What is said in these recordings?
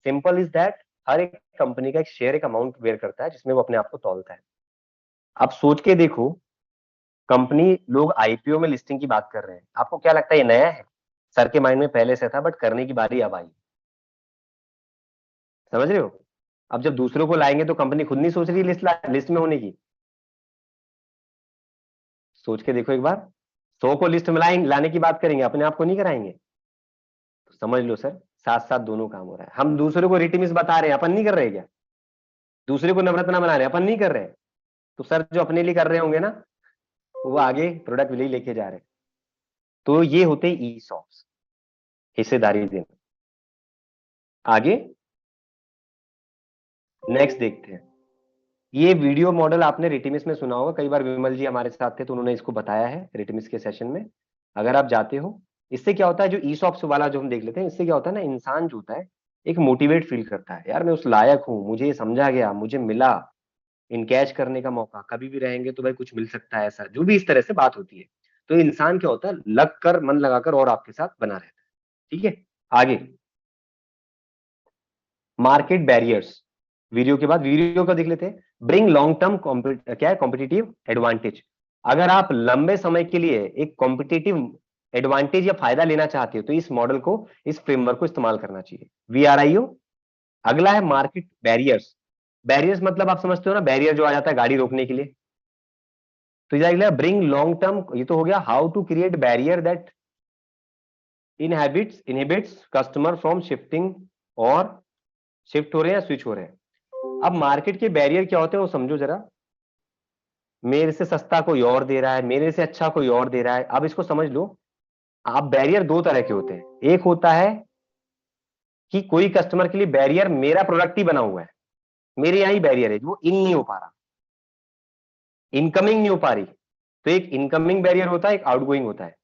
Simple is that, हर एक company का एक शेयर, एक अमाउंट वेयर करता है जिसमें वो अपने आप को तौलता है। अब सोच के देखो, कंपनी, लोग आईपीओ में लिस्टिंग की बात कर रहे हैं, आपको क्या लगता है ये नया है? सर के माइंड में पहले से था, बट करने की बारी अब आई। समझ रहे हो? अब जब दूसरों को लाएंगे तो कंपनी खुद नहीं सोच रही लिस्ट में होने की। सोच के देखो एक बार, 100 को लिस्ट में लाने की बात करेंगे, अपने आप को नहीं कराएंगे। तो समझ लो सर, साथ साथ दोनों काम हो रहा है। हम दूसरे को रिटिमिस बता रहे हैं, अपन नहीं कर रहे क्या? दूसरे को नवरत्ना बना रहे हैं, अपन नहीं कर रहे हैं। तो सर जो अपने लिए कर रहे होंगे ना, वो आगे प्रोडक्ट ले लेके जा रहे हैं। तो ये होते ई सॉप्स, हिस्सेदारी देना। आगे नेक्स्ट देखते हैं। ये वीडियो मॉडल आपने रिटिमिस में सुना होगा, कई बार विमल जी हमारे साथ थे तो उन्होंने इसको बताया है रिटिमिस के सेशन में, अगर आप जाते हो। इससे क्या होता है, जो ईसॉप्स वाला जो हम देख लेते हैं, इससे क्या होता है ना, इंसान जो होता है एक मोटिवेट फील करता है, यार मैं उस लायक हूं, मुझे ये समझा गया, मुझे मिला इनकैश करने का मौका, कभी भी रहेंगे तो भाई कुछ मिल सकता है, ऐसा जो भी इस तरह से बात होती है। तो इंसान क्या होता है, लग कर, मन लगाकर और आपके साथ बना रहता है। ठीक है, आगे मार्केट बैरियर्स, वीडियो के बाद वीडियो का देख लेते हैं। ब्रिंग लॉन्ग टर्म क्या है, कॉम्पिटिटिव एडवांटेज। अगर आप लंबे समय के लिए एक कॉम्पिटिटिव एडवांटेज या फायदा लेना चाहते हो तो इस मॉडल को, इस फ्रेमवर्क को इस्तेमाल करना चाहिए, VRIO। अगला है मार्केट बैरियर्स। बैरियर्स मतलब आप समझते हो ना, बैरियर जो आ जाता है गाड़ी रोकने के लिए। तो ये ब्रिंग लॉन्ग टर्म, ये तो हो गया how to create barrier that inhibits customer from shifting, और शिफ्ट हो रहे हैं या स्विच हो रहे हैं। अब मार्केट के बैरियर क्या होते हैं वो समझो जरा। मेरे से सस्ता कोई और दे रहा है, मेरे से अच्छा कोई और दे रहा है। अब इसको समझ लो, आप बैरियर दो तरह के होते हैं। एक होता है कि कोई कस्टमर के लिए बैरियर मेरा प्रोडक्ट ही बना हुआ है, मेरे यहां ही बैरियर है, वो इन नहीं हो पा रहा, इनकमिंग नहीं हो पा रही। तो एक इनकमिंग बैरियर होता है, एक आउटगोइंग होता है।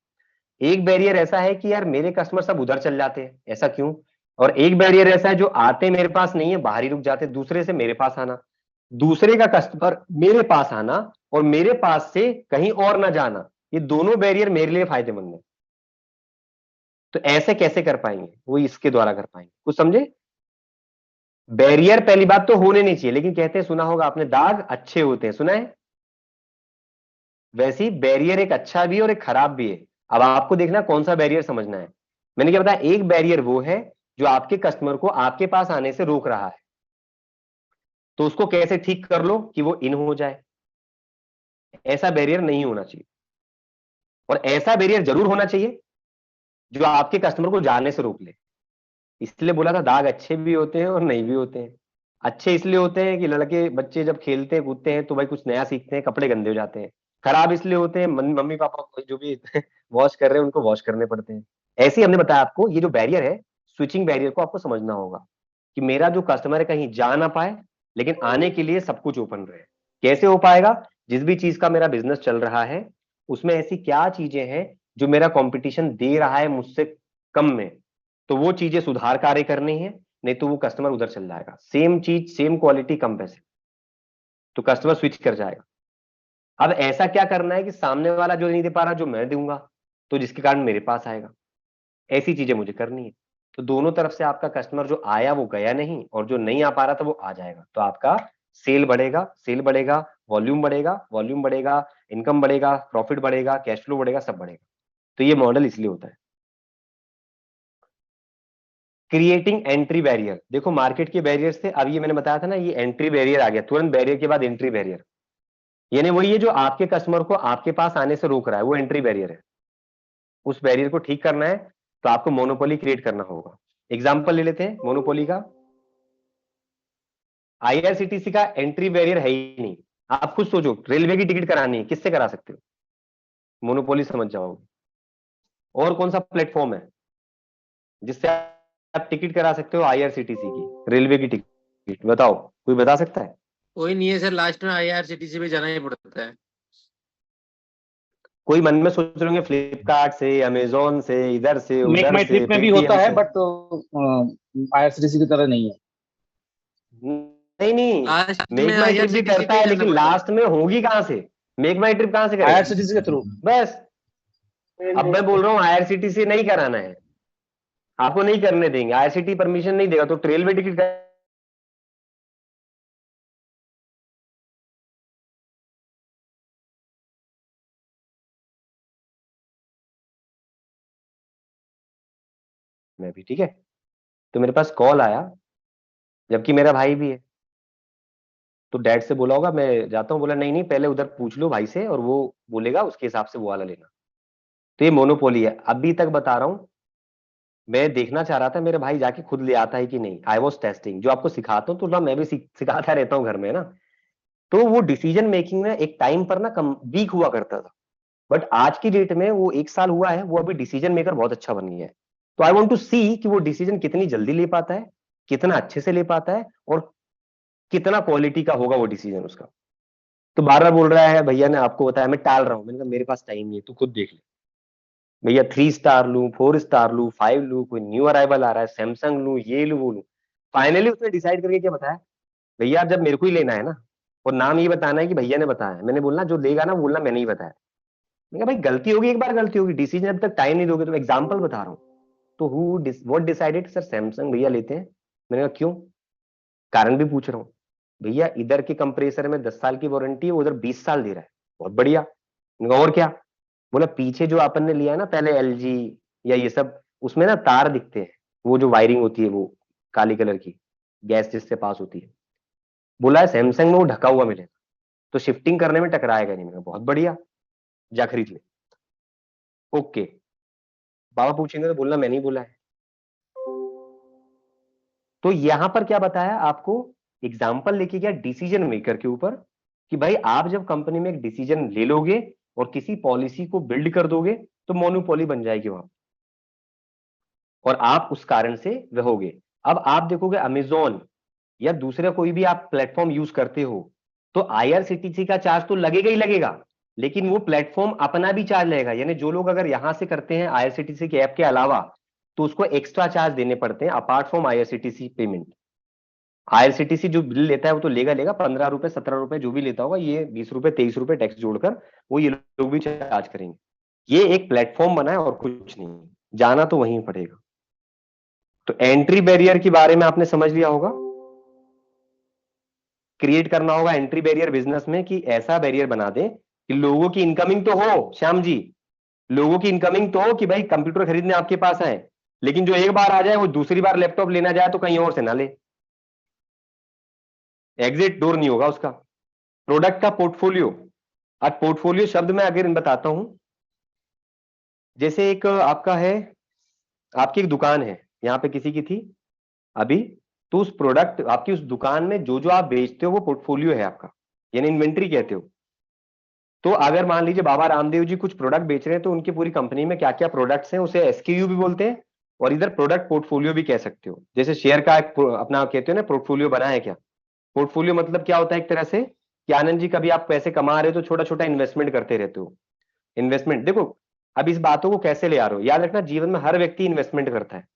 एक बैरियर ऐसा है कि यार मेरे कस्टमर सब उधर चल जाते हैं, ऐसा क्यों? और एक बैरियर ऐसा है जो आते मेरे पास नहीं है, बाहर ही रुक जाते, दूसरे से मेरे पास आना, दूसरे का कस्टमर मेरे पास आना और मेरे पास से कहीं और ना जाना, ये दोनों बैरियर मेरे लिए फायदेमंद है। तो ऐसे कैसे कर पाएंगे? वो इसके द्वारा कर पाएंगे, कुछ समझे? बैरियर पहली बात तो होने नहीं चाहिए, लेकिन कहते हैं, सुना होगा आपने, दाग अच्छे होते हैं, सुना है? वैसे ही बैरियर एक अच्छा भी है और एक खराब भी है। अब आपको देखना कौन सा बैरियर समझना है। मैंने क्या बताया, एक बैरियर वो है जो आपके कस्टमर को आपके पास आने से रोक रहा है, तो उसको कैसे ठीक कर लो कि वो इन हो जाए। ऐसा बैरियर नहीं होना चाहिए, और ऐसा बैरियर जरूर होना चाहिए जो आपके कस्टमर को जाने से रोक ले। इसलिए बोला था, दाग अच्छे भी होते हैं और नहीं भी होते हैं। अच्छे इसलिए होते हैं कि लड़के बच्चे जब खेलते हैं कूदते हैं तो भाई कुछ नया सीखते हैं, कपड़े गंदे हो जाते हैं। खराब इसलिए होते हैं, मम्मी पापा को जो भी वॉश कर रहे हैं उनको वॉश करने पड़ते हैं। ऐसे ही हमने बताया आपको, ये जो बैरियर है, स्विचिंग बैरियर को आपको समझना होगा कि मेरा जो कस्टमर है कहीं जा ना पाए, लेकिन आने के लिए सब कुछ ओपन रहे। कैसे हो पाएगा? जिस भी चीज का मेरा बिजनेस चल रहा है उसमें ऐसी क्या चीजें हैं जो मेरा कंपटीशन दे रहा है मुझसे कम में, तो वो चीजें सुधार कार्य करनी है, नहीं तो वो कस्टमर उधर चल जाएगा। सेम चीज, सेम क्वालिटी, कम पैसे, तो कस्टमर स्विच कर जाएगा। अब ऐसा क्या करना है कि सामने वाला जो नहीं दे पा रहा, जो मैं दूंगा, तो जिसके कारण मेरे पास आएगा। ऐसी चीजें मुझे करनी है। तो दोनों तरफ से आपका कस्टमर जो आया वो गया नहीं, और जो नहीं आ पा रहा था वो आ जाएगा, तो आपका सेल बढ़ेगा, सेल बढ़ेगा, वॉल्यूम बढ़ेगा, वॉल्यूम बढ़ेगा, इनकम बढ़ेगा, प्रॉफिट बढ़ेगा, कैश फ्लो बढ़ेगा, सब बढ़ेगा। तो ये मॉडल इसलिए होता है। क्रिएटिंग एंट्री बैरियर, देखो मार्केट के बैरियर थे, अब ये मैंने बताया था ना, ये एंट्री बैरियर आ गया, तुरंत बैरियर के बाद एंट्री बैरियर, यानी वही है जो आपके कस्टमर को आपके पास आने से रोक रहा है, वो एंट्री बैरियर है। उस बैरियर को ठीक करना है तो आपको मोनोपोली क्रिएट करना होगा। एग्जाम्पल ले लेते हैं मोनोपोली का। IRCTC का एंट्री बैरियर है ही नहीं। आप खुद सोचो, रेलवे की टिकट करानी है, किससे करा सकते हो? मोनोपोली समझ जाओगे। और कौन सा प्लेटफॉर्म है जिससे आप टिकट करा सकते हो IRCTC की, रेलवे की टिकट? बताओ, कोई बता सकता है? कोई नहीं है सर, लास्ट में IRCTC पे जाना ही पड़ता है। कोई मन में सोच रहे होंगे फ्लिपकार्ट से, अमेजोन से, इधर से, मेक उधर माई से, ट्रिप में भी होता पेटीएम है, से। बट IRCTC की तरह नहीं है। नहीं नहीं, लास्ट में मेक माई ट्रिप भी IRCTC करता पे ही है, जाना लेकिन पड़ता है। लास्ट में होगी कहां से? मेक माई ट्रिप कहां से करेगा? IRCTC के थ्रू। बस। अब मैं बोल रहा हूँ IRCTC नहीं कराना है, आपको नहीं करने देंगे, आईआरसीटी परमिशन नहीं देगा, तो रेलवे टिकट में भी, ठीक है। तो मेरे पास कॉल आया, जबकि मेरा भाई भी है, तो डैड से बोला होगा मैं जाता हूँ, बोला नहीं नहीं पहले उधर पूछ लो भाई से, और वो बोलेगा उसके हिसाब से वो वाला लेना। तो ये मोनोपोली है, अभी तक बता रहा हूँ। मैं देखना चाह रहा था मेरे भाई जाके खुद ले आता है कि नहीं, आई वॉज टेस्टिंग। जो आपको सिखाता हूँ तो ना मैं भी सिखाता रहता हूँ घर में ना। तो वो डिसीजन मेकिंग में एक टाइम पर ना कम वीक हुआ करता था, बट आज की डेट में वो 1 साल हुआ है, वो अभी डिसीजन मेकर बहुत अच्छा बन गया है। तो आई वॉन्ट टू सी कि वो डिसीजन कितनी जल्दी ले पाता है, कितना अच्छे से ले पाता है, और कितना क्वालिटी का होगा वो डिसीजन उसका। तो बार बार बोल रहा है भैया ने आपको बताया, मैं टाल रहा हूँ। मैंने कहा मेरे पास टाइम नहीं है, तू खुद देख ले भैया, 3 स्टार लूं, 4 स्टार लूं, 5 लूं, कोई न्यू अराइवल आ रहा है, सैमसंग लूं, ये लूं वो लूं। फाइनली उसने डिसाइड करके क्या बताया, भैया जब मेरे को ही लेना है ना, और नाम ये बताना है कि भैया ने बताया है, मैंने बोलना जो लेगा ना बोलना मैंने ही बताया। मैंने कहा भाई गलती होगी, एक बार गलती होगी, डिसीजन जब तक टाइम नहीं दोगे। तो एग्जाम्पल बता रहा हूँ। तो व्हाट डिसाइडेड, सर सैमसंग भैया लेते हैं। मैंने कहा क्यों, कारण भी पूछ रहा हूँ। भैया इधर के कंप्रेसर में 10 साल की वारंटी है, उधर 20 साल दे रहा है, बहुत बढ़िया। मैंने कहा और क्या, बोला पीछे जो अपन ने लिया है ना पहले एलजी या ये सब, उसमें ना तार दिखते हैं, वो जो वायरिंग होती है वो काली कलर की, गैस जिससे पास होती है। बोला है सैमसंग में वो ढका हुआ मिलेगा, तो शिफ्टिंग करने में टकराएगा नहीं। मैंने कहा बहुत बढ़िया, जा खरीद ले। ओके, बाबा पूछेंगे तो बोलना मैंने ही बोला है। तो यहां पर क्या बताया आपको, एग्जाम्पल लेके गया डिसीजन मेकर के ऊपर, कि भाई आप जब कंपनी में एक डिसीजन ले लोगे और किसी पॉलिसी को बिल्ड कर दोगे, तो मोनोपोली बन जाएगी वहां, और आप उस कारण से रहोगे। अब आप देखोगे अमेजोन या दूसरा कोई भी आप प्लेटफॉर्म यूज करते हो, तो आईआरसीटीसी का चार्ज तो लगेगा ही लगेगा, लेकिन वो प्लेटफॉर्म अपना भी चार्ज लेगा। यानी जो लोग अगर यहां से करते हैं आईआरसीटीसी के ऐप के अलावा, तो उसको एक्स्ट्रा चार्ज देने पड़ते हैं apart from IRCTC payment. IRCTC जो बिल लेता है वो तो लेगा लेगा, 15 रुपए 17 रुपए जो भी लेता होगा, ये 20 रुपए 23 रुपए टैक्स जोड़कर वो ये लोग भी चार्ज करेंगे। ये एक प्लेटफॉर्म बना है और कुछ नहीं, जाना तो वहीं पड़ेगा। तो एंट्री बैरियर के बारे में आपने समझ लिया होगा, क्रिएट करना होगा एंट्री बैरियर बिजनेस में, कि ऐसा बैरियर बना दे कि लोगों की इनकमिंग तो हो, श्याम जी, लोगों की इनकमिंग तो हो कि भाई कंप्यूटर खरीदने आपके पास आए, लेकिन जो एक बार आ जाए वो दूसरी बार लैपटॉप लेना जाए तो कहीं और से ना ले, एग्जिट डोर नहीं होगा उसका। प्रोडक्ट का पोर्टफोलियो, आज पोर्टफोलियो शब्द में अगर बताता हूं, जैसे एक आपका है, आपकी एक दुकान है यहां पे किसी की थी अभी, तो उस प्रोडक्ट आपकी उस दुकान में जो जो आप बेचते हो वो पोर्टफोलियो है आपका, यानी इन्वेंट्री कहते हो। तो अगर मान लीजिए बाबा रामदेव जी कुछ प्रोडक्ट बेच रहे हैं, तो उनकी पूरी कंपनी में क्या क्या प्रोडक्ट्स हैं उसे एसक्यूयू भी बोलते हैं, और इधर प्रोडक्ट पोर्टफोलियो भी कह सकते हो। जैसे शेयर का एक अपना कहते हो ना पोर्टफोलियो बना है क्या, पोर्टफोलियो मतलब क्या होता है एक तरह से, कि आनंद जी कभी आप पैसे कमा रहे हो तो छोटा छोटा इन्वेस्टमेंट करते रहते हो। इन्वेस्टमेंट देखो, अब इस बातों को कैसे ले आ रहे हो, याद रखना जीवन में हर व्यक्ति इन्वेस्टमेंट करता है।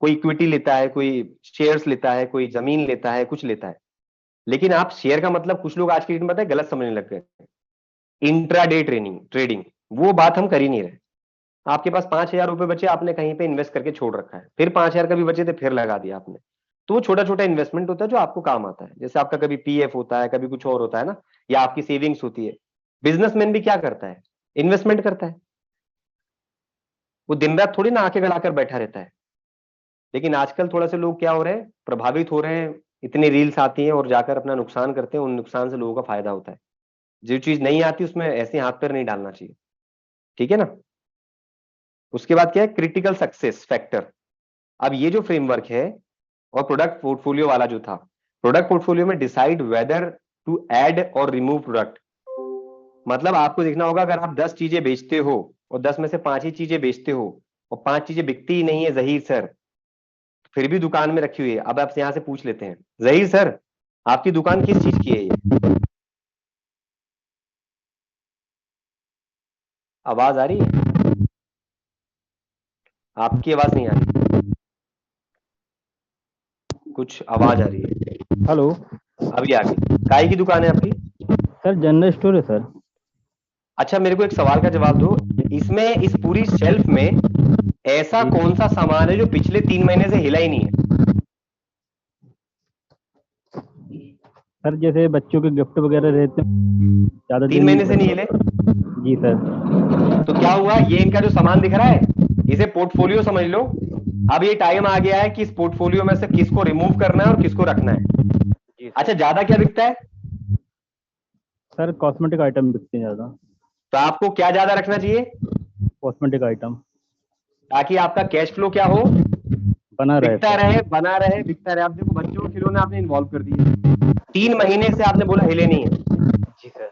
कोई इक्विटी लेता है, कोई शेयर्स लेता है, कोई जमीन लेता है, कुछ लेता है। लेकिन आप शेयर का मतलब कुछ लोग आज की डेट में पता है गलत समझने लग गए, इंट्राडे ट्रेडिंग ट्रेडिंग, वो बात हम कर ही नहीं रहे। आपके पास 5,000 रुपए बचे, आपने कहीं पे इन्वेस्ट करके छोड़ रखा है, फिर 5,000 का भी बचे थे फिर लगा दिया आपने। तो वो छोटा छोटा इन्वेस्टमेंट होता है जो आपको काम आता है, जैसे आपका कभी पीएफ होता है, कभी कुछ और होता है ना, या आपकी सेविंग्स होती है। बिजनेसमैन भी क्या करता है, इन्वेस्टमेंट करता है। वो दिन रात थोड़ी ना आंखें गड़ाकर बैठा रहता है। लेकिन आजकल थोड़ा से लोग क्या हो रहे हैं, प्रभावित हो रहे हैं, इतनी रील्स आती हैं और जाकर अपना नुकसान करते हैं, उन नुकसान से लोगों का फायदा होता है। जो चीज नहीं आती उसमें ऐसे हाथ पैर नहीं डालना चाहिए, ठीक है ना। उसके बाद क्या है, क्रिटिकल सक्सेस फैक्टर। अब ये जो फ्रेमवर्क है, और प्रोडक्ट पोर्टफोलियो वाला जो था, प्रोडक्ट पोर्टफोलियो में डिसाइड वेदर टू ऐड और रिमूव प्रोडक्ट। मतलब आपको देखना होगा अगर आप 10 चीजें बेचते हो और 10 में से 5 ही चीजें बेचते हो और 5 चीजें बिकती ही नहीं है जहीर सर, फिर भी दुकान में रखी हुई है। अब आप यहां से पूछ लेते हैं, जहीर सर आपकी दुकान किस चीज की है ये, आवाज आ रही है, आपकी आवाज नहीं आ रही, कुछ आवाज आ रही है। हेलो अभी आ गई। काय की दुकान है आपकी? सर, जनरल स्टोर है सर। अच्छा मेरे को एक सवाल का जवाब दो, इसमें इस पूरी शेल्फ में ऐसा जी। कौन सा सामान है जो पिछले 3 महीने से हिला ही नहीं है? सर जैसे बच्चों के गिफ्ट वगैरह रहते हैं ज्यादा 3 दिन। महीने से नहीं हिले? जी सर। तो क्या हुआ, ये इनका जो सामान दिख रहा है इसे पोर्टफोलियो समझ लो। अब ये टाइम आ गया है कि इस पोर्टफोलियो में से किसको रिमूव करना है और किसको रखना है। जी सर। अच्छा, ज्यादा क्या बिकता है? सर कॉस्मेटिक आइटम बिकते हैं ज्यादा। तो आपको क्या ज्यादा रखना चाहिए कॉस्मेटिक आइटम ताकि आपका कैश फ्लो क्या हो, बना रहे बिकता सर। रहे, बना रहे, बिकता रहे। आप देखो बच्चों के खिलौने आपने इन्वॉल्व कर दिए, 3 महीने से आपने बोला हिले नहीं है, जी सर।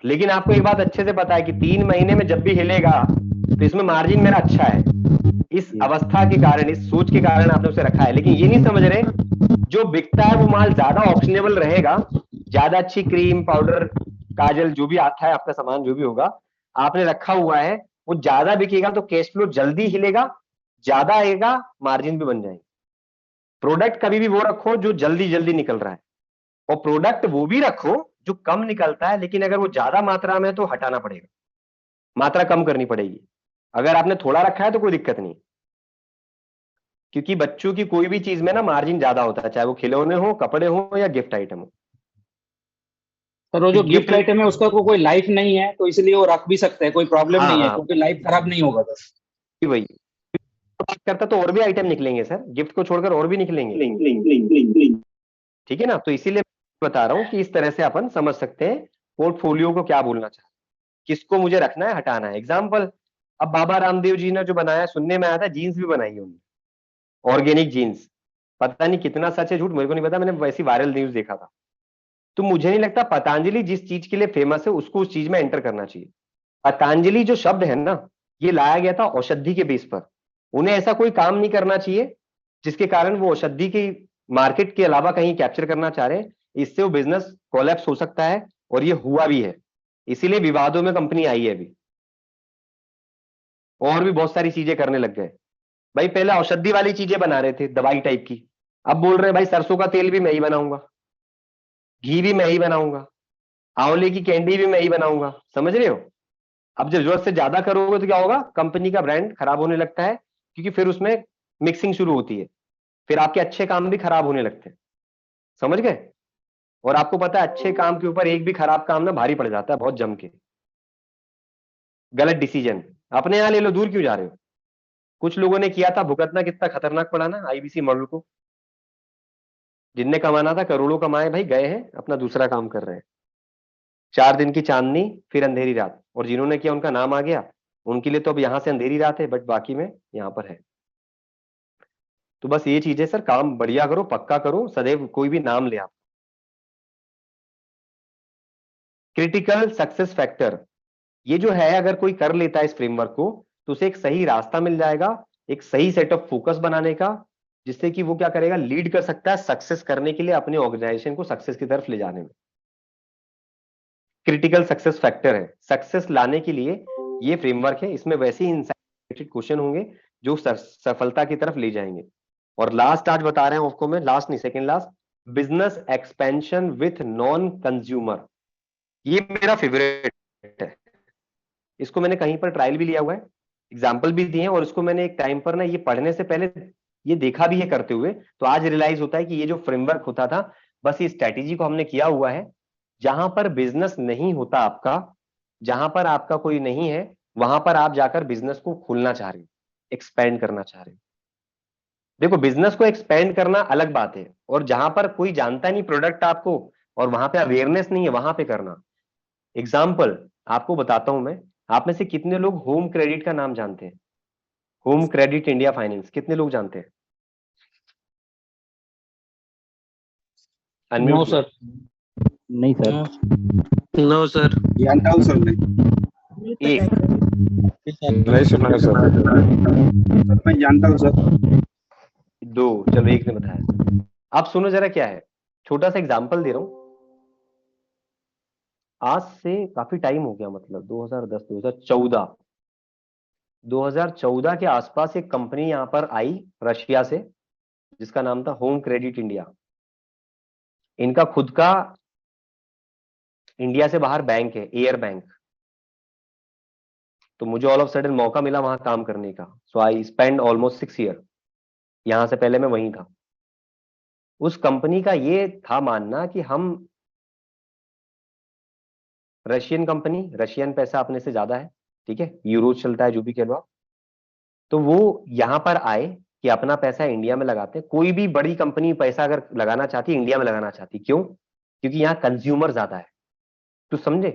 लेकिन आपको एक बात अच्छे से पता है कि 3 महीने में जब भी हिलेगा तो इसमें मार्जिन मेरा अच्छा है। इस जी अवस्था के कारण, इस सोच के कारण आपने उसे रखा है, लेकिन ये नहीं समझ रहे जो बिकता है वो माल ज्यादा ऑप्शनेबल रहेगा, ज्यादा अच्छी क्रीम पाउडर काजल जो भी आता है आपका सामान जो भी होगा आपने रखा हुआ है, वो ज्यादा बिकेगा तो कैश फ्लो जल्दी हिलेगा, ज्यादा आएगा, मार्जिन भी बन जाएंगे। प्रोडक्ट कभी भी वो रखो जो जल्दी जल्दी निकल रहा है, और प्रोडक्ट वो भी रखो जो कम निकलता है, लेकिन अगर वो ज्यादा मात्रा में है तो हटाना पड़ेगा, मात्रा कम करनी पड़ेगी। अगर आपने थोड़ा रखा है तो कोई दिक्कत नहीं, क्योंकि बच्चों की कोई भी चीज में ना मार्जिन ज्यादा होता है, चाहे वो खिलौने हो, कपड़े हो या गिफ्ट आइटम हो। सर वो कि जो गिफ्ट गिफ्ट, आइटम है उसका कोई लाइफ नहीं है, तो इसलिए वो रख भी सकते हैं, कोई प्रॉब्लम हाँ नहीं है, हाँ, क्योंकि लाइफ खराब नहीं होगा सर। वही बात करता तो और भी आइटम निकलेंगे सर, गिफ्ट को छोड़कर और भी निकलेंगे। ठीक है ना, तो इसीलिए बता रहा हूं कि इस तरह से अपन समझ सकते हैं पोर्टफोलियो को क्या बोलना चाहते हैं, किसको मुझे रखना है, हटाना है। एग्जाम्पल, अब बाबा रामदेव जी ने जो बनाया, सुनने में आया था जीन्स भी बनाई है उन्होंने, ऑर्गेनिक जीन्स। पता नहीं कितना सच है झूठ मेरे को नहीं पता, मैंने वैसी वायरल न्यूज देखा था। तो मुझे नहीं लगता पतंजलि जिस चीज के लिए फेमस है उसको उस चीज में एंटर करना चाहिए। पतंजलि जो शब्द है ना, ये लाया गया था औषधि के बेस पर। उन्हें ऐसा कोई काम नहीं करना चाहिए जिसके कारण वो औषधि की मार्केट के अलावा कहीं कैप्चर करना चाह रहे हैं, इससे वो बिजनेस कोलैप्स हो सकता है, और ये हुआ भी है, इसीलिए विवादों में कंपनी आई है अभी, और भी बहुत सारी चीजें करने लग गए। भाई पहले औषधि वाली चीजें बना रहे थे, दवाई टाइप की, अब बोल रहे हैं भाई सरसों का तेल भी मैं ही बनाऊंगा, घी भी मैं ही बनाऊंगा, आंवले की कैंडी भी मैं ही बनाऊंगा। समझ रहे हो? अब जब जरूरत से ज्यादा करोगे तो क्या होगा, कंपनी का ब्रांड खराब होने लगता है, क्योंकि फिर उसमें मिक्सिंग शुरू होती है, फिर आपके अच्छे काम भी खराब होने लगते हैं। समझ गए? और आपको पता है अच्छे काम के ऊपर एक भी खराब काम ना भारी पड़ जाता है बहुत जम के। गलत डिसीजन अपने यहां ले लो, दूर क्यों जा रहे हो? कुछ लोगों ने किया था, भुगतना कितना खतरनाक पड़ा ना आईबीसी मॉडल को। जिनने कमाना था करोड़ों कमाए भाई, गए हैं अपना दूसरा काम कर रहे हैं। 4 दिन की चांदनी फिर अंधेरी रात, और जिन्होंने किया उनका नाम आ गया, उनके लिए तो अब यहां से अंधेरी रात है, बट बाकी में यहां पर है। तो बस ये चीज है सर, काम बढ़िया करो, पक्का करो, सदैव कोई भी नाम ले आप। क्रिटिकल सक्सेस फैक्टर, ये जो है अगर कोई कर लेता है इस फ्रेमवर्क को, तो उसे एक सही रास्ता मिल जाएगा, एक सही सेट ऑफ फोकस बनाने का, जिससे कि वो क्या करेगा, लीड कर सकता है सक्सेस करने के लिए, अपने ऑर्गेनाइजेशन को सक्सेस की तरफ ले जाने में। क्रिटिकल सक्सेस फैक्टर है सक्सेस लाने के लिए ये फ्रेमवर्क है, इसमें वैसे ही इंसाइटेड क्वेश्चन होंगे जो सफलता की तरफ ले जाएंगे। और लास्ट आज बता रहे हैं आपको मैं, लास्ट नहीं second last, business expansion with non consumer, ये मेरा फेवरेट है। इसको मैंने कहीं पर ट्रायल भी लिया हुआ है, एग्जाम्पल भी दिए हैं, और इसको मैंने एक टाइम पर ना ये पढ़ने से पहले ये देखा भी है करते हुए, तो आज रियलाइज होता है कि ये जो फ्रेमवर्क होता था, बस ये स्ट्रैटेजी को हमने किया हुआ है। जहां पर बिजनेस नहीं होता आपका, जहां पर आपका कोई नहीं है, वहां पर आप जाकर बिजनेस को खोलना चाह रहे हो, एक्सपेंड करना चाह रहे हो। देखो बिजनेस को एक्सपेंड करना अलग बात है, और जहां पर कोई जानता नहीं प्रोडक्ट आपको, और वहां पे अवेयरनेस नहीं है, वहां पे करना। एग्जाम्पल आपको बताता हूं मैं, आप में से कितने लोग होम क्रेडिट का नाम जानते हैं? होम क्रेडिट इंडिया फाइनेंस कितने लोग जानते हैं? नो अनम्यूट कीजिए। सर। नहीं सर। No sir. जानता हूँ सर मैं। एक, नहीं सुना है सर। सर मैं जानता हूँ सर। दो, चलो एक ने बताया। आप सुनो जरा क्या है, छोटा सा एग्जाम्पल दे रहा हूं। आज से काफी टाइम हो गया, मतलब 2010 2014, 2014 के आसपास एक कंपनी यहां पर आई रशिया से, जिसका नाम था होम क्रेडिट इंडिया। इनका खुद का इंडिया से बाहर बैंक है, एयर बैंक। तो मुझे ऑल ऑफ सडन मौका मिला वहां काम करने का। सो आई स्पेंड ऑलमोस्ट 6 ईयर। यहां से पहले मैं वहीं था। उस कंपनी का ये था मानना कि हम, रशियन कंपनी, रशियन पैसा अपने से ज्यादा है, ठीक है, यूरो चलता है, जो भी कह लो आप। तो वो यहां पर आए कि अपना पैसा इंडिया में लगाते हैं। कोई भी बड़ी कंपनी पैसा अगर लगाना चाहती है, इंडिया में लगाना चाहती, क्यों? क्योंकि यहाँ कंज्यूमर ज्यादा है। तो समझे,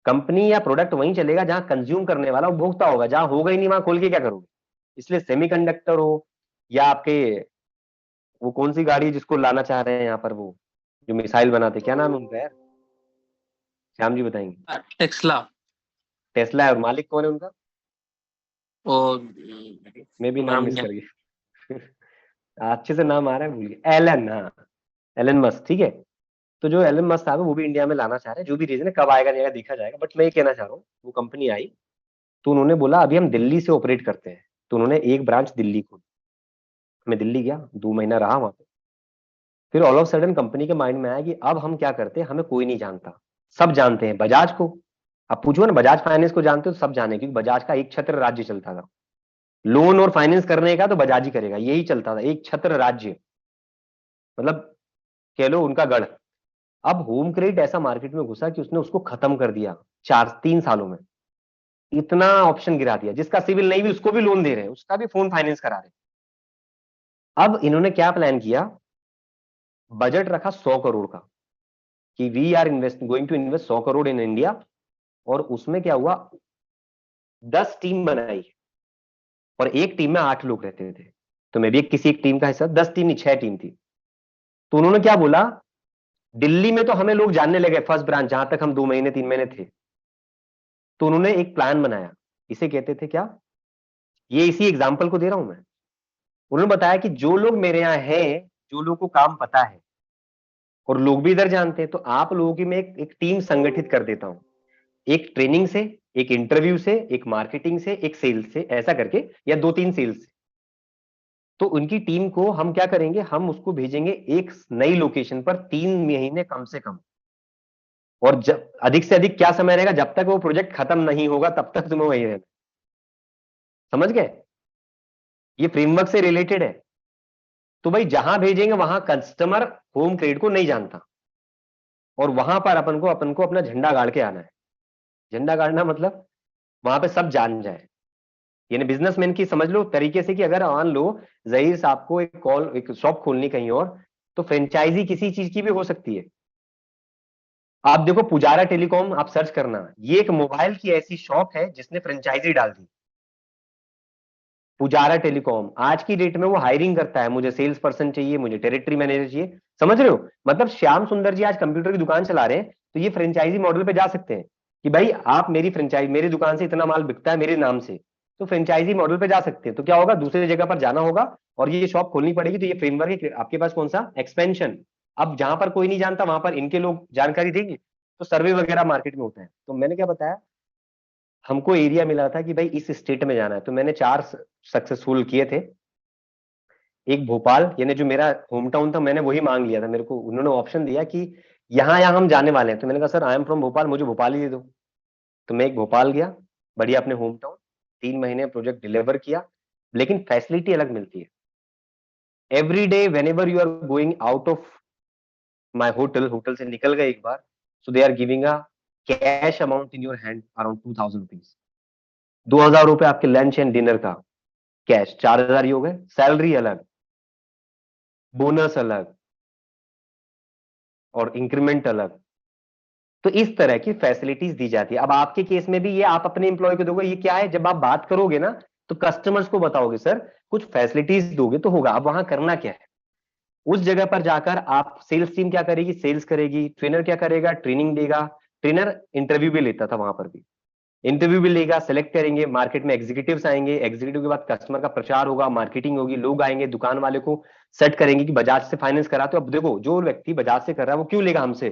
कंपनी या प्रोडक्ट वहीं चलेगा जहां कंज्यूम करने वाला उपभोक्ता होगा। जहां होगा ही नहीं वहां खोल के क्या करोगे? इसलिए सेमीकंडक्टर हो या आपके, वो कौन सी गाड़ी है जिसको लाना चाह रहे हैं यहाँ पर, वो जो मिसाइल बनाते, क्या नाम है उनका यार? श्याम जी बताएंगे। टेस्ला। टेस्ला है, और मालिक कौन है उनका? और मैं भी नाम नाम मिस क्या? कर गया। अच्छे से नाम आ रहा है, भूल गया। एलन, हाँ, एलन मस्क, ठीक है। तो जो एलन मस्क साहब है वो भी इंडिया में लाना चाह रहे हैं। जो भी रीजन है, कब आएगा नहीं आएगा देखा जाएगा, बट मैं ये कहना चाह रहा हूँ, वो कंपनी आई तो उन्होंने बोला अभी हम दिल्ली से ऑपरेट करते हैं। तो उन्होंने एक ब्रांच दिल्ली खोली। मैं दिल्ली गया, 2 महीना रहा वहां पे। फिर ऑल ऑफ सडन कंपनी के माइंड में आया कि अब हम क्या करते हैं, हमें कोई नहीं जानता, सब जानते हैं बजाज को। अब पूछो ना, बजाज फाइनेंस को जानते हो तो सब जाने, क्योंकि बजाज का एक छत्र राज्य चलता था। लोन और फाइनेंस करने का तो बजाज ही करेगा, यही चलता था, एक छत्र राज्य, मतलब कह लो उनका गढ़। अब होम क्रेडिट ऐसा मार्केट में घुसा कि उसने उसको खत्म कर दिया 4-3 सालों में। इतना ऑप्शन गिरा दिया, जिसका सिविल नहीं भी उसको भी लोन दे रहे हैं, उसका भी फोन फाइनेंस करा रहे हैं। अब इन्होंने क्या प्लान किया, बजट रखा 100 करोड़ का, कि we are going to invest 100 crore in India. और उसमें क्या हुआ, 10 टीम बनाई, और एक टीम में 8 लोग रहते थे। तो मैं भी किसी एक टीम का हिस्सा, 10 टीम नहीं 6 टीम थी। तो उन्होंने क्या बोला, दिल्ली में तो हमें लोग जानने लगे, फर्स्ट ब्रांच जहां तक हम 2 महीने 3 महीने थे। तो उन्होंने एक प्लान बनाया, इसे कहते थे क्या, ये इसी एग्जाम्पल को दे रहा हूं मैं। उन्होंने बताया कि जो लोग मेरे यहाँ हैं, जो लोगों को काम पता है और लोग भी इधर जानते हैं, तो आप लोगों की मैं एक टीम संगठित कर देता हूं। एक ट्रेनिंग से, एक इंटरव्यू से, एक मार्केटिंग से, एक सेल्स से, ऐसा करके, या 2-3 सेल्स से। तो उनकी टीम को हम क्या करेंगे, हम उसको भेजेंगे एक नई लोकेशन पर 3 महीने कम से कम। और जब अधिक से अधिक क्या समय रहेगा, जब तक वो प्रोजेक्ट खत्म नहीं होगा तब तक तुम्हें वहीं रहना। समझ गए? ये फ्रेमवर्क से रिलेटेड है। तो भाई जहां भेजेंगे वहां कस्टमर होम क्रेडिट को नहीं जानता, और वहां पर अपन को अपना झंडा गाड़ के आना है। झंडा गाड़ना मतलब वहां पे सब जान जाए। यानी बिजनेसमैन की समझ लो तरीके से, कि अगर मान लो जहीर साहब को एक शॉप खोलनी कहीं और, तो फ्रेंचाइजी किसी चीज की भी हो सकती है। आप देखो पुजारा टेलीकॉम, आप सर्च करना, ये एक मोबाइल की ऐसी शॉप है जिसने फ्रेंचाइजी डाल दी, पुजारा टेलीकॉम। आज की डेट में वो हायरिंग करता है, मुझे सेल्स पर्सन चाहिए, मुझे टेरिटरी मैनेजर चाहिए। समझ रहे हो? मतलब श्याम सुंदर जी आज कंप्यूटर की दुकान चला रहे हैं, तो ये फ्रेंचाइजी मॉडल पे जा सकते हैं कि भाई आप मेरी फ्रेंचाइज, मेरी दुकान से इतना माल बिकता है मेरे नाम से, तो फ्रेंचाइजी मॉडल पे जा सकते हैं। तो क्या होगा, दूसरी जगह पर जाना होगा और ये शॉप खोलनी पड़ेगी। तो ये फ्रेमवर्क है आपके पास, कौन सा, एक्सपेंशन। अब जहां पर कोई नहीं जानता वहां पर इनके लोग जानकारी देंगे, तो सर्वे वगैरह मार्केट में होता है। तो मैंने क्या बताया, हमको एरिया मिला था कि भाई इस स्टेट में जाना है, तो मैंने 4 सक्सेसफुल किए थे। एक भोपाल, यानी जो मेरा होम टाउन था, मैंने वही मांग लिया था। मेरे को उन्होंने ऑप्शन दिया कि यहाँ यहाँ हम जाने वाले हैं, तो मैंने कहा sir I am from Bhopal, मुझे भोपाल ही दे दो। तो मैं एक भोपाल गया, बढ़िया अपने होम टाउन, 3 महीने प्रोजेक्ट डिलीवर किया। लेकिन फैसिलिटी अलग मिलती है। Every day whenever you are going out of my hotel, hotel से निकल गए एक बार, so they are giving a cash amount in your hand around 2000 rupees. 2000 रुपए आपके लंच एंड डिनर का कैश, 4000 ही हो गए। सैलरी अलग, बोनस अलग, और इंक्रीमेंट अलग। तो इस तरह की फैसिलिटीज दी जाती है। अब आपके केस में भी ये आप अपने एम्प्लॉय को दोगे, ये क्या है, जब आप बात करोगे ना तो कस्टमर्स को बताओगे सर कुछ फैसिलिटीज दोगे तो होगा। अब वहां करना क्या है, उस जगह पर जाकर आप, सेल्स टीम क्या करेगी, सेल्स करेगी, ट्रेनर क्या करेगा, ट्रेनिंग देगा। ट्रेनर इंटरव्यू भी लेता था वहां पर भी, इंटरव्यू भी लेगा, सेलेक्ट करेंगे, मार्केट में एग्जीक्यूटिव्स आएंगे, एग्जीक्यूटिव के बाद कस्टमर का प्रचार होगा, मार्केटिंग होगी, लोग आएंगे, दुकान वाले को सेट करेंगे कि बजाज से फाइनेंस कराते हो। अब देखो जो व्यक्ति बजाज से कर रहा है वो क्यों लेगा हमसे,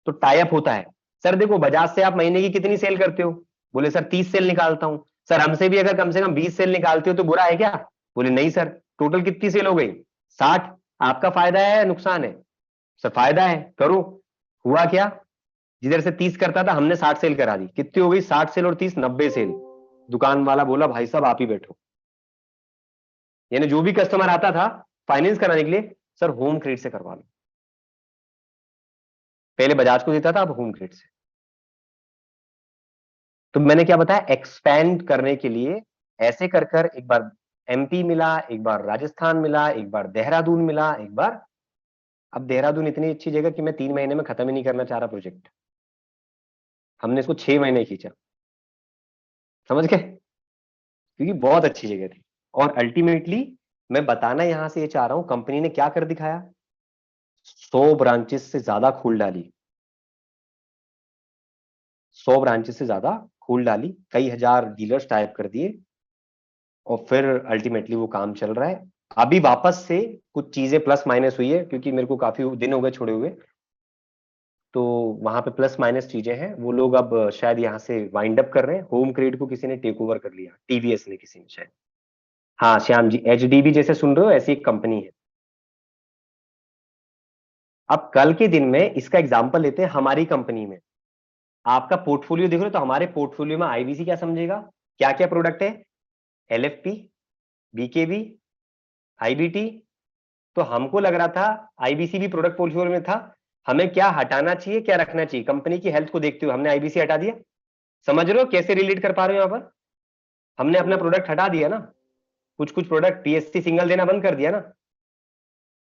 तो टाई अप होता है। सर देखो बजाज से आप महीने की कितनी सेल करते हो, बोले सर 30 सेल निकालता हूं। सर हमसे भी अगर कम से कम 20 सेल निकालते हो तो बुरा है क्या, बोले नहीं सर। टोटल कितनी सेल हो गई, 60। आपका फायदा है या नुकसान है, सर फायदा है, करो। हुआ क्या, जिधर से 30 करता था हमने 60 सेल करा दी, कितनी हो गई, 60 सेल और 30, 90 सेल। दुकान वाला बोला भाई साहब आप ही बैठो, यानी जो भी कस्टमर आता था फाइनेंस कराने के लिए, सर होम क्रेडिट से करवा लो। पहले बजाज को देता था, अब होम क्रेडिट से। तो मैंने क्या बताया, एक्सपैंड करने के लिए ऐसे कर कर एक बार एमपी मिला, एक बार राजस्थान मिला, एक बार देहरादून मिला, एक बार, अब देहरादून इतनी अच्छी जगह कि मैं 3 महीने में खत्म ही नहीं करना चाह रहा प्रोजेक्ट, हमने इसको 6 महीने खींचा, समझ गए, क्योंकि बहुत अच्छी जगह थी। और अल्टीमेटली मैं बताना यहां से ये चाह रहा हूं, कंपनी ने क्या कर दिखाया, 100 ब्रांचेस से ज्यादा खोल डाली, 100 ब्रांचेस से ज्यादा खोल डाली, कई हजार डीलर्स टाइप कर दिए, और फिर अल्टीमेटली वो काम चल रहा है। अभी वापस से कुछ चीजें प्लस माइनस हुई है, क्योंकि मेरे को काफी दिन हो गए छोड़े हुए, तो वहां पे प्लस माइनस चीजें हैं। वो लोग अब शायद यहाँ से वाइंड अप कर रहे हैं, होम क्रेडिट को किसी ने टेक ओवर कर लिया, टीवीएस ने, किसी ने शायद, हाँ श्याम जी, एचडीबी जैसे सुन रहे हो, ऐसी एक कंपनी है। अब कल के दिन में इसका एग्जांपल लेते हैं हमारी कंपनी में, आपका पोर्टफोलियो देख रहे हो, तो हमारे पोर्टफोलियो में आईबीसी क्या समझेगा, क्या क्या प्रोडक्ट है, एलएफपी, बीकेबी, आईबीटी। तो हमको लग रहा था आईबीसी भी प्रोडक्ट पोर्टफोलियो में था, हमें क्या हटाना चाहिए क्या रखना चाहिए, कंपनी की हेल्थ को देखते हुए हमने आईबीसी हटा दिया। समझ रहे हो कैसे रिलेट कर पा रहे हो, यहां पर हमने अपना प्रोडक्ट हटा दिया ना, कुछ कुछ प्रोडक्ट पीएससी सिंगल देना बंद कर दिया ना,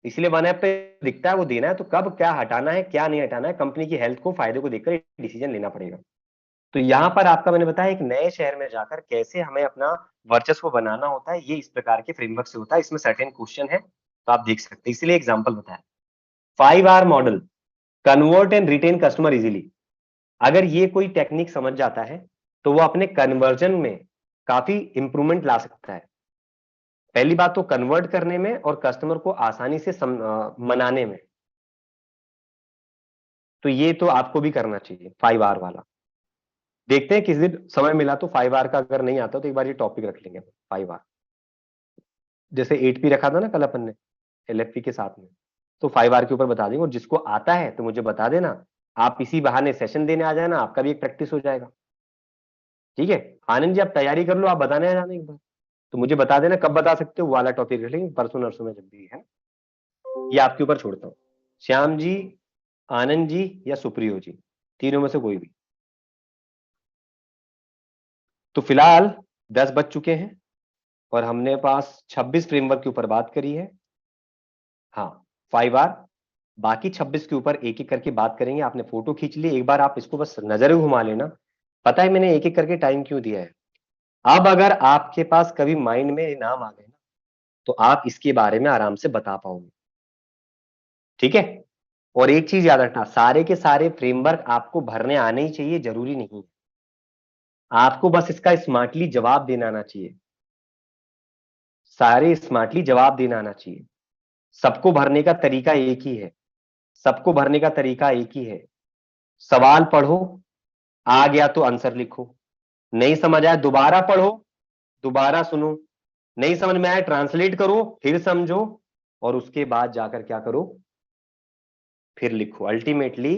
इसलिए वन ऐप पे दिखता है वो देना है, तो कब क्या हटाना है क्या नहीं हटाना है, कंपनी की हेल्थ को फायदे को देखकर डिसीजन लेना पड़ेगा। तो यहां पर आपका मैंने बताया एक नए शहर में जाकर कैसे हमें अपना वर्चस्व बनाना होता है, ये इस प्रकार के फ्रेमवर्क से होता है। इसमें सर्टेन क्वेश्चन है तो आप देख सकते हैं, इसलिए एग्जांपल बताया 5R model, convert and retain customer easily. अगर ये कोई टेक्निक समझ जाता है तो वो अपने कन्वर्जन में काफी इंप्रूवमेंट ला सकता है। पहली बात तो कन्वर्ट करने में और कस्टमर को आसानी से मनाने में, तो ये तो आपको भी करना चाहिए 5R वाला। देखते हैं किस दिन समय मिला तो 5R का अगर नहीं आता तो एक बार ये टॉपिक रख लेंगे 5R, जैसे 8P रखा था ना कल अपन ने एलएफपी के साथ में, तो 5R के ऊपर बता देंगे। और जिसको आता है तो मुझे बता देना, आप इसी बहाने सेशन देने आ जाना, आपका भी एक प्रैक्टिस हो जाएगा। ठीक है आनंद जी, आप तैयारी कर लो, आप बताने आ जाना एक बार, तो मुझे बता देना कब बता सकते हो, वो वाला टॉपिक रख लेंगे परसों नरसों में जब भी है, ये आपके ऊपर छोड़ता हूँ। श्याम जी, आनंद जी या सुप्रियो जी, तीनों में से कोई भी। तो फिलहाल 10 बज चुके हैं और हमने पास 26 फ्रेमवर्क के ऊपर बात करी है। हाँ 5R, बाकी 26 के ऊपर एक एक करके बात करेंगे। आपने फोटो खींच ली, एक बार आप इसको बस नजरें घुमा लेना। पता है मैंने एक एक करके टाइम क्यों दिया है, अब अगर आपके पास कभी माइंड में नाम आ गए ना तो आप इसके बारे में आराम से बता पाओगे। ठीक है, और एक चीज याद रखना, सारे के सारे फ्रेमवर्क आपको भरने आने ही चाहिए, जरूरी नहीं, आपको बस इसका स्मार्टली जवाब देना आना चाहिए, सारे स्मार्टली जवाब देना आना चाहिए। सबको भरने का तरीका एक ही है, सबको भरने का तरीका एक ही है। सवाल पढ़ो, आ गया तो आंसर लिखो, नहीं समझ आया दोबारा पढ़ो, दोबारा सुनो, नहीं समझ में आया ट्रांसलेट करो, फिर समझो, और उसके बाद जाकर क्या करो, फिर लिखो। अल्टीमेटली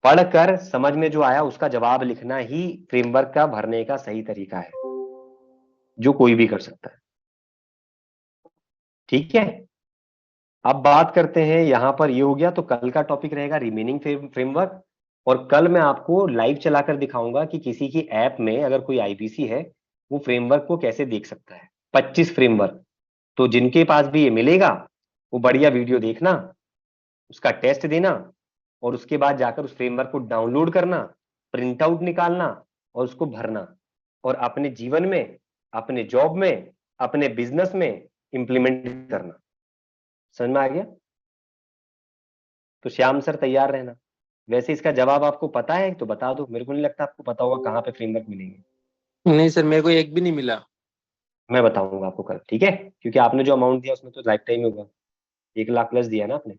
पढ़कर समझ में जो आया उसका जवाब लिखना ही फ्रेमवर्क का भरने का सही तरीका है, जो कोई भी कर सकता है। ठीक है, अब बात करते हैं, यहां पर ये हो गया, तो कल का टॉपिक रहेगा रिमेनिंग फ्रेमवर्क। और कल मैं आपको लाइव चलाकर दिखाऊंगा कि किसी की ऐप में अगर कोई आईबीसी है वो फ्रेमवर्क को कैसे देख सकता है, 25 फ्रेमवर्क। तो जिनके पास भी ये मिलेगा वो बढ़िया वीडियो देखना, उसका टेस्ट देना, और उसके बाद जाकर उस फ्रेमवर्क को डाउनलोड करना, प्रिंट आउट निकालना और उसको भरना, और अपने जीवन में, अपने जॉब में, अपने बिजनेस में इंप्लीमेंट करना। समझ में आ गया? तो श्याम सर तैयार रहना। वैसे इसका जवाब आपको पता है तो बता दो, मेरे को नहीं लगता आपको पता होगा कहाँ पे फ्रेमवर्क मिलेंगे। नहीं सर, मेरे को एक भी नहीं मिला। मैं बताऊंगा आपको कल, ठीक है, क्योंकि आपने जो अमाउंट दिया उसमें तो लाइफ टाइम होगा, 1 लाख प्लस दिया ना आपने,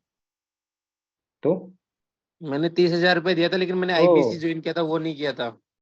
तो मैंने 30,000 रुपए दिया था, लेकिन मैंने आईबीसी ज्वाइन किया था, वो नहीं किया था।